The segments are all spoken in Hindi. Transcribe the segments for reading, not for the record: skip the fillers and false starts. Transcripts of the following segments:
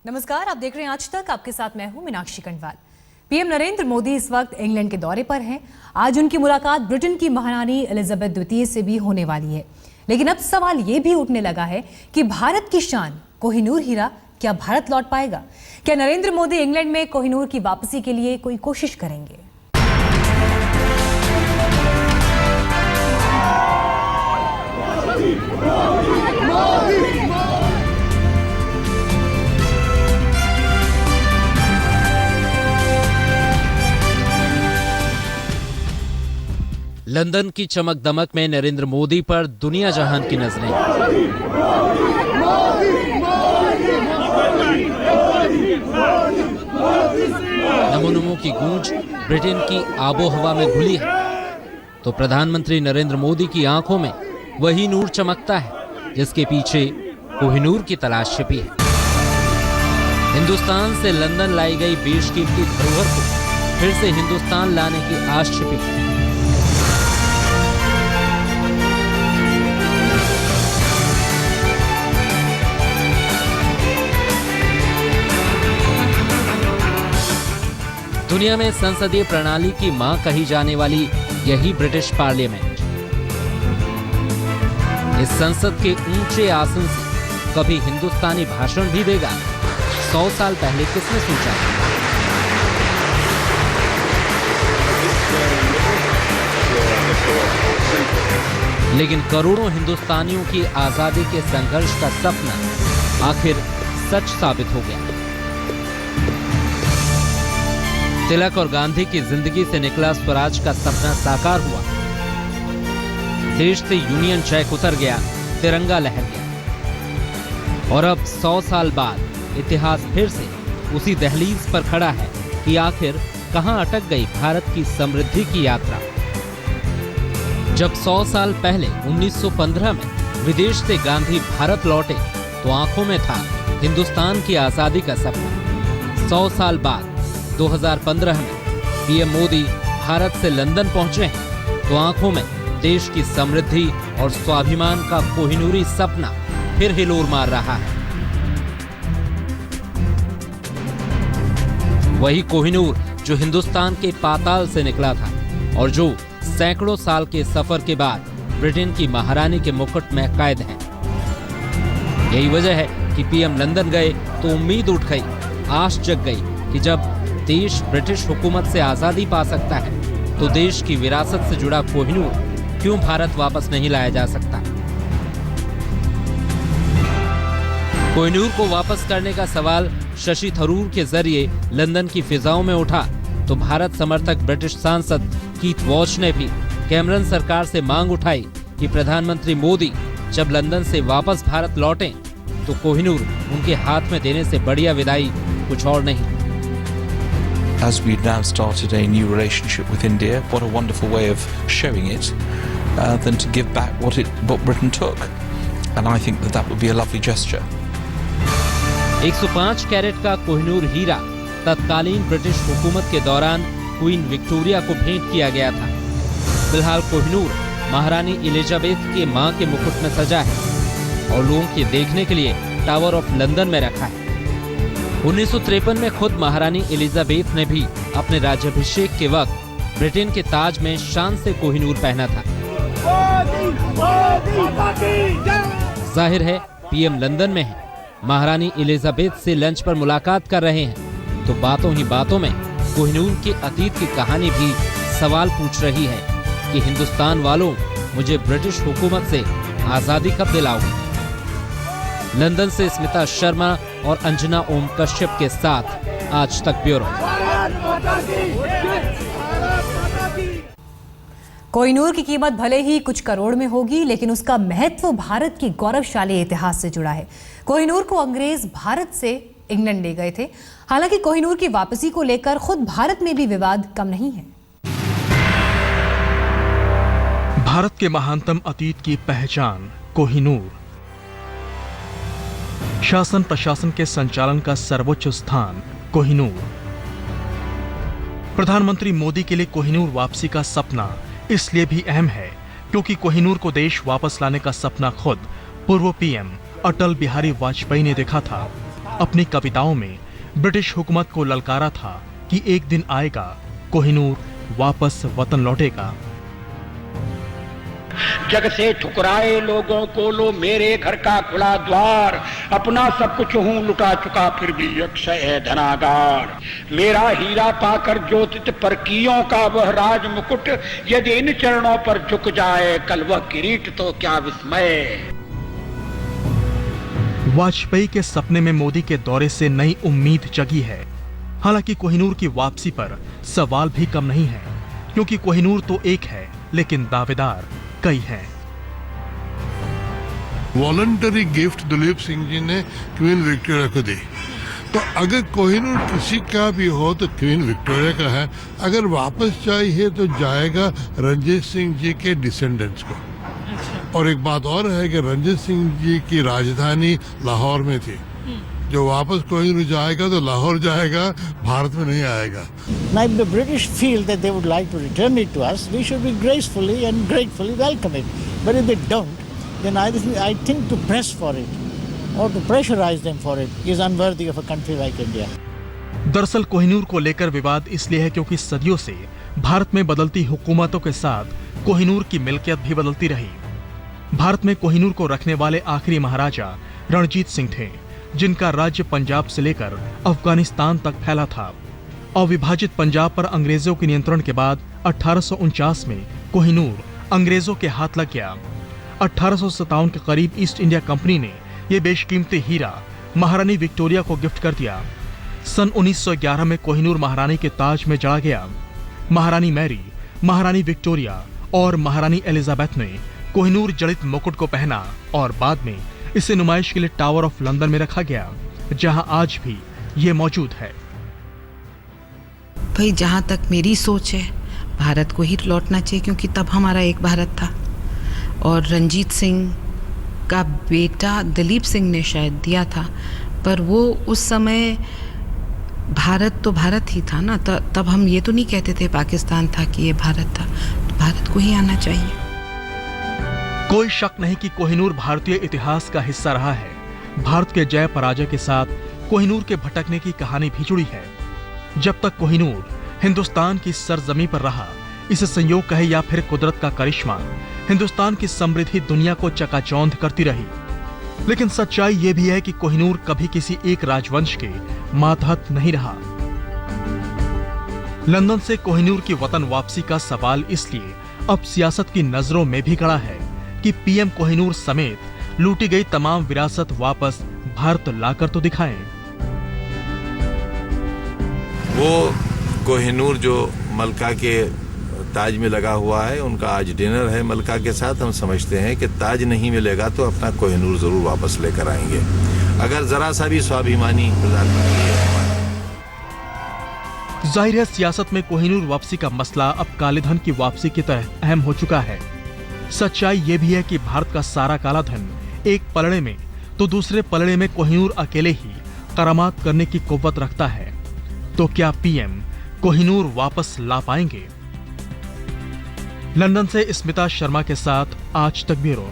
नमस्कार, आप देख रहे हैं आज तक। आपके साथ मैं हूं मीनाक्षी कंडवाल। पीएम नरेंद्र मोदी इस वक्त इंग्लैंड के दौरे पर हैं। आज उनकी मुलाकात ब्रिटेन की महारानी एलिजाबेथ द्वितीय से भी होने वाली है। लेकिन अब सवाल ये भी उठने लगा है कि भारत की शान कोहिनूर हीरा क्या भारत लौट पाएगा? क्या नरेंद्र मोदी इंग्लैंड में कोहिनूर की वापसी के लिए कोई कोशिश करेंगे? लंदन की चमक दमक में नरेंद्र मोदी पर दुनिया जहान की नजरें। नमो नमो की गूंज ब्रिटेन की आबोहवा में घुली है तो प्रधानमंत्री नरेंद्र मोदी की आंखों में वही नूर चमकता है जिसके पीछे कोहिनूर की तलाश छिपी है। हिंदुस्तान से लंदन लाई गई बेशकीमती धरोहर को फिर से हिंदुस्तान लाने की आस छिपी है। दुनिया में संसदीय प्रणाली की मां कही जाने वाली यही ब्रिटिश पार्लियामेंट, इस संसद के ऊंचे आसन से कभी हिंदुस्तानी भाषण भी देगा। 100 साल पहले किसने सोचा? लेकिन करोड़ों हिंदुस्तानियों की आजादी के संघर्ष का सपना आखिर सच साबित हो गया। तिलक और गांधी की जिंदगी से निकला स्वराज का सपना साकार हुआ। देश से यूनियन जैक उतर गया, तिरंगा लहर गया। और अब 100 साल बाद इतिहास फिर से उसी दहलीज पर खड़ा है कि आखिर कहां अटक गई भारत की समृद्धि की यात्रा। जब 100 साल पहले 1915 में विदेश से गांधी भारत लौटे तो आंखों में था हिंदुस्तान की आजादी का सपना। 100 साल बाद 2015 में पीएम मोदी भारत से लंदन पहुंचे हैं तो आंखों में देश की समृद्धि और स्वाभिमान का कोहिनूरी सपना फिर हिलोर मार रहा है। वही कोहिनूर जो हिंदुस्तान के पाताल से निकला था और जो सैकड़ों साल के सफर के बाद ब्रिटेन की महारानी के मुकुट में कैद है। यही वजह है कि पीएम लंदन गए तो उम्मीद उठ गई, आस जग गई कि जब देश ब्रिटिश हुकूमत से आजादी पा सकता है तो देश की विरासत से जुड़ा कोहिनूर क्यों भारत वापस नहीं लाया जा सकता। कोहिनूर को वापस करने का सवाल शशि थरूर के जरिए लंदन की फिजाओं में उठा तो भारत समर्थक ब्रिटिश सांसद कीथ वॉच ने भी कैमरन सरकार से मांग उठाई कि प्रधानमंत्री मोदी जब लंदन से वापस भारत लौटें तो कोहिनूर उनके हाथ में देने से बढ़िया विदाई कुछ और नहीं। As we've now started a new relationship with India, what a wonderful way of showing it than to give back what Britain took. And I think that would be a lovely gesture. 105 carat का कोहिनूर हीरा तत्कालीन ब्रिटिश हुकूमत के दौरान क्वीन विक्टोरिया को भेंट किया गया था। फिलहाल कोहिनूर महारानी एलिजाबेथ के मां के मुकुट में सजा है और लोगों के देखने के लिए टावर ऑफ लंदन में रखा है। 1953 में खुद महारानी एलिजाबेथ ने भी अपने राज्याभिषेक के वक्त ब्रिटेन के ताज में शान से कोहिनूर पहना था। जाहिर है पीएम लंदन में है, महारानी एलिजाबेथ से लंच पर मुलाकात कर रहे हैं तो बातों ही बातों में कोहिनूर के अतीत की कहानी भी सवाल पूछ रही है कि हिंदुस्तान वालों, मुझे ब्रिटिश हुकूमत से आजादी कब दिलाओगे। लंदन से स्मिता शर्मा और अंजना ओम कश्यप के साथ आज तक ब्यूरो। कोहिनूर की कीमत भले ही कुछ करोड़ में होगी, लेकिन उसका महत्व भारत की गौरवशाली इतिहास से जुड़ा है। कोहिनूर को अंग्रेज भारत से इंग्लैंड ले गए थे। हालांकि कोहिनूर की वापसी को लेकर खुद भारत में भी विवाद कम नहीं है। भारत के महानतम अतीत की पहचान कोहिनूर, शासन प्रशासन के संचालन का सर्वोच्च स्थान कोहिनूर। प्रधानमंत्री मोदी के लिए कोहिनूर वापसी का सपना इसलिए भी अहम है क्योंकि कोहिनूर को देश वापस लाने का सपना खुद पूर्व पीएम अटल बिहारी वाजपेयी ने देखा था। अपनी कविताओं में ब्रिटिश हुकूमत को ललकारा था कि एक दिन आएगा, कोहिनूर वापस वतन लौटेगा। जग से ठुकराए लोगों को लो मेरे घर का खुला द्वार, अपना सब कुछ हूँ लुटा चुका फिर भी अक्षय है धनागार। मेरा हीरा पाकर ज्योतित परकियों का वह राज मुकुट, यदि इन चरणों पर झुक जाए कल वह किरीट तो क्या विस्मय। वाजपेयी के सपने में मोदी के दौरे से नई उम्मीद जगी है। हालांकि कोहिनूर की वापसी पर सवाल भी कम नहीं है, क्योंकि कोहिनूर तो एक है लेकिन दावेदार कई हैं। वॉलंटरी गिफ्ट दिलीप सिंह जी ने क्वीन विक्टोरिया को दी, तो अगर कोहिनूर किसी का भी हो तो क्वीन विक्टोरिया का है। अगर वापस चाहिए तो जाएगा रंजीत सिंह जी के डिसेंडेंट्स को। और एक बात और है कि रंजीत सिंह जी की राजधानी लाहौर में थी, जो वापस कोहिनूर जाएगा तो लाहौर जाएगा, भारत में नहीं आएगा। Now, if the British feel that they would like to return it to us, we should be gracefully and gratefully welcome it. But if they don't, then I think to press for it or to pressurize them for it is unworthy of a country like India. दरअसल कोहिनूर को लेकर विवाद इसलिए है क्योंकि सदियों से भारत में बदलती हुकूमतों के साथ कोहिनूर की मिल्कियत भी बदलती रही। भारत में कोहिनूर को रखने वाले आखिरी महाराजा रणजीत सिंह थे, जिनका राज्य पंजाब से लेकर अफगानिस्तान तक फैला था। अविभाजित पंजाब पर अंग्रेजों के नियंत्रण के बाद 1849 में कोहिनूर अंग्रेजों के हाथ लग गया। 1857 के करीब ईस्ट इंडिया कंपनी ने यह बेशकीमती हीरा महारानी विक्टोरिया को गिफ्ट कर दिया। सन 1911 में कोहिनूर महारानी के ताज में जड़ा गया। महारानी मैरी, महारानी विक्टोरिया और महारानी एलिजाबेथ ने कोहिनूर जड़ित मुकुट को पहना और बाद में इसे नुमाइश के लिए टावर ऑफ लंदन में रखा गया, जहां आज भी ये मौजूद है। भाई जहां तक मेरी सोच है, भारत को ही लौटना चाहिए, क्योंकि तब हमारा एक भारत था। और रंजीत सिंह का बेटा दिलीप सिंह ने शायद दिया था, पर वो उस समय भारत तो भारत ही था ना। तब हम ये तो नहीं कहते थे पाकिस्तान था कि ये भारत था, तो भारत को ही आना चाहिए। कोई शक नहीं कि कोहिनूर भारतीय इतिहास का हिस्सा रहा है। भारत के जय पराजय के साथ कोहिनूर के भटकने की कहानी भी जुड़ी है। जब तक कोहिनूर हिंदुस्तान की सरजमी पर रहा, इसे संयोग कहे या फिर कुदरत का करिश्मा, हिंदुस्तान की समृद्धि दुनिया को चकाचौंध करती रही। लेकिन सच्चाई यह भी है कि कोहिनूर कभी किसी एक राजवंश के मातहत नहीं रहा। लंदन से कोहिनूर की वतन वापसी का सवाल इसलिए अब सियासत की नजरों में भी खड़ा है कि पीएम कोहिनूर समेत लूटी गई तमाम विरासत वापस भारत लाकर तो दिखाएं। वो कोहिनूर जो मलका के ताज में लगा हुआ है, उनका आज डिनर है मलका के साथ। हम समझते हैं कि ताज नहीं मिलेगा तो अपना कोहिनूर जरूर वापस लेकर आएंगे, अगर जरा सा भी स्वाभिमानी प्रधानमंत्री है। जाहिर है सियासत में कोहिनूर वापसी का मसला अब काले धन की वापसी की तरह अहम हो चुका है। सच्चाई ये भी है कि भारत का सारा काला धन एक पलड़े में तो दूसरे पलड़े में कोहिनूर अकेले ही करामात करने की कुव्वत रखता है। तो क्या पीएम कोहिनूर वापस ला पाएंगे? लंदन से स्मिता शर्मा के साथ आज तक ब्यूरो।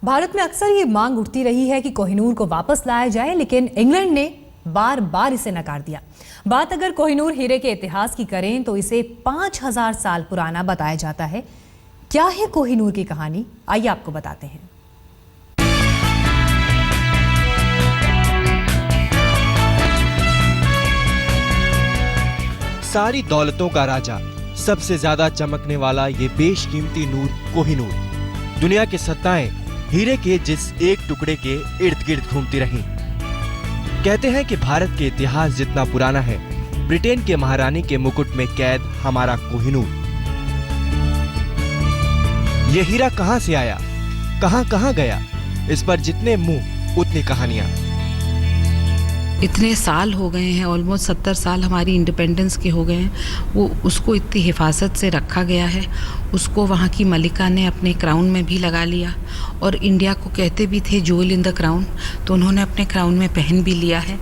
भारत में अक्सर ये मांग उठती रही है कि कोहिनूर को वापस लाया जाए, लेकिन इंग्लैंड ने बार बार इसे नकार दिया। बात अगर कोहिनूर हीरे के इतिहास की करें तो इसे 5000 साल पुराना बताया जाता है। क्या है कोहिनूर की कहानी, आइए आपको बताते हैं। सारी दौलतों का राजा, सबसे ज्यादा चमकने वाला ये बेशकीमती नूर कोहिनूर, दुनिया की सत्ताएं हीरे के जिस एक टुकड़े के इर्द गिर्द घूमती रहीं। कहते हैं कि भारत के इतिहास जितना पुराना है, ब्रिटेन के महारानी के मुकुट में कैद हमारा कोहिनूर। ये हीरा कहां से आया, कहां गया, इस पर जितने मुंह उतनी कहानियां। इतने साल हो गए हैं, ऑलमोस्ट 70 साल हमारी इंडिपेंडेंस के हो गए हैं, वो उसको इतनी हिफाजत से रखा गया है। उसको वहाँ की मलिका ने अपने क्राउन में भी लगा लिया, और इंडिया को कहते भी थे ज्वेल इन द क्राउन, तो उन्होंने अपने क्राउन में पहन भी लिया है।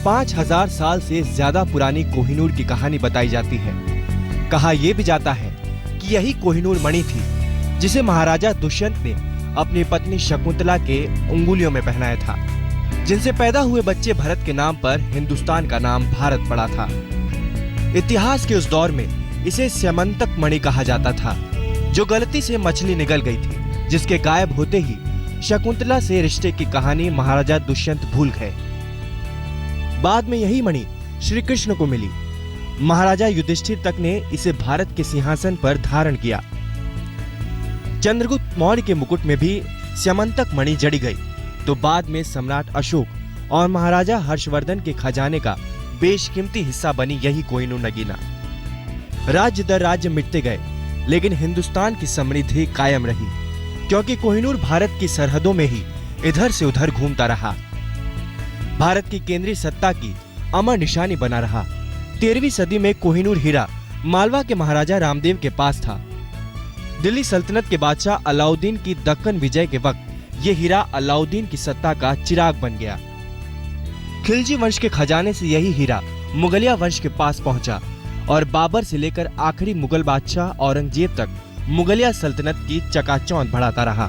5000 साल से ज्यादा पुरानी कोहिनूर की कहानी बताई जाती है। कहा यह भी जाता है कि यही कोहिनूर मणि थी जिसे महाराजा दुष्यंत ने अपनी पत्नी शकुंतला के अंगुलियों में पहनाया था, जिनसे पैदा हुए बच्चे भरत के नाम पर हिंदुस्तान का नाम भारत पड़ा था। इतिहास के उस दौर में इसे स्यमंतक मणि कहा जाता था, जो गलती से मछली निगल गई थी, जिसके गायब होते ही शकुंतला से रिश्ते की कहानी महाराजा दुष्यंत भूल गए। बाद में यही मणि श्री कृष्ण को मिली। महाराजा युधिष्ठिर तक ने इसे भारत के सिंहासन पर धारण किया। चंद्रगुप्त मौर्य के मुकुट में भी स्यमंतक मणि जड़ी गई, तो बाद में सम्राट अशोक और महाराजा हर्षवर्धन के खजाने का बेशकीमती हिस्सा बनी यही कोहिनूर नगीना। राज्य दर राज्य मिटते गए, लेकिन हिंदुस्तान की समृद्धि कायम रही, क्योंकि कोहिनूर भारत की सरहदों में ही इधर से उधर घूमता रहा। भारत की केंद्रीय सत्ता की अमर निशानी बना रहा। 13वीं सदी में कोहिनूर हीरा मालवा के महाराजा रामदेव के पास था। दिल्ली सल्तनत के बादशाह अलाउद्दीन की दक्कन विजय के वक्त यह हीरा अलाउद्दीन की सत्ता का चिराग बन गया। खिलजी वंश के खजाने से यही हीरा मुगलिया वंश के पास पहुंचा और बाबर से लेकर आखिरी मुगल बादशाह औरंगजेब तक मुगलिया सल्तनत की चकाचौंध बढ़ाता रहा।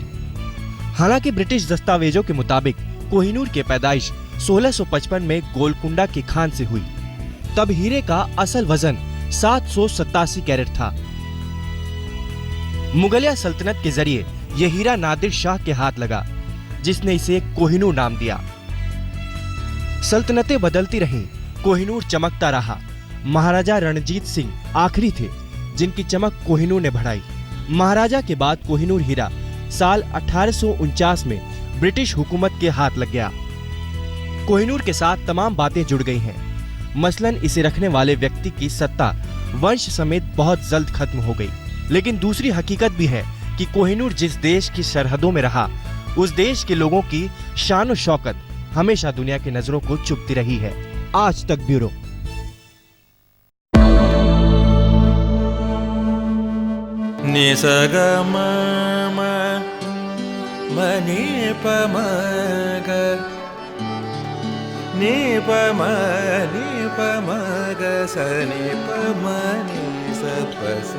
हालांकि ब्रिटिश दस्तावेजों के मुताबिक कोहिनूर की पैदाइश 1655 में गोलकुंडा की खान से हुई। तब हीरे का असल वजन 787 कैरेट था। मुगलिया सल्तनत के जरिए यह हीरा नादिर शाह के हाथ लगा, जिसने इसे कोहिनूर नाम दिया। सल्तनतें बदलती रहीं, कोहिनूर चमकता रहा। महाराजा रणजीत सिंह आखिरी थे जिनकी चमक कोहिनूर ने बढ़ाई। महाराजा के बाद कोहिनूर हीरा साल 1849 में ब्रिटिश हुकूमत के हाथ लग गया। कोहिनूर के साथ तमाम बातें जुड़ गई हैं। मसलन इसे रखने वाले व्यक्ति की सत्ता वंश समेत बहुत जल्द खत्म हो गई। लेकिन दूसरी हकीकत भी है कि कोहिनूर जिस देश की सरहदों में रहा, उस देश के लोगों की शान और शौकत हमेशा दुनिया की नजरों को चुभती रही है। आज तक ब्यूरो। निसगम मनि पमग नि पमग सनि पमनि सपस।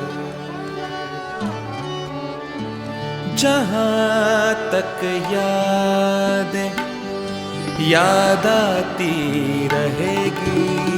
जहाँ तक याद आती रहेगी।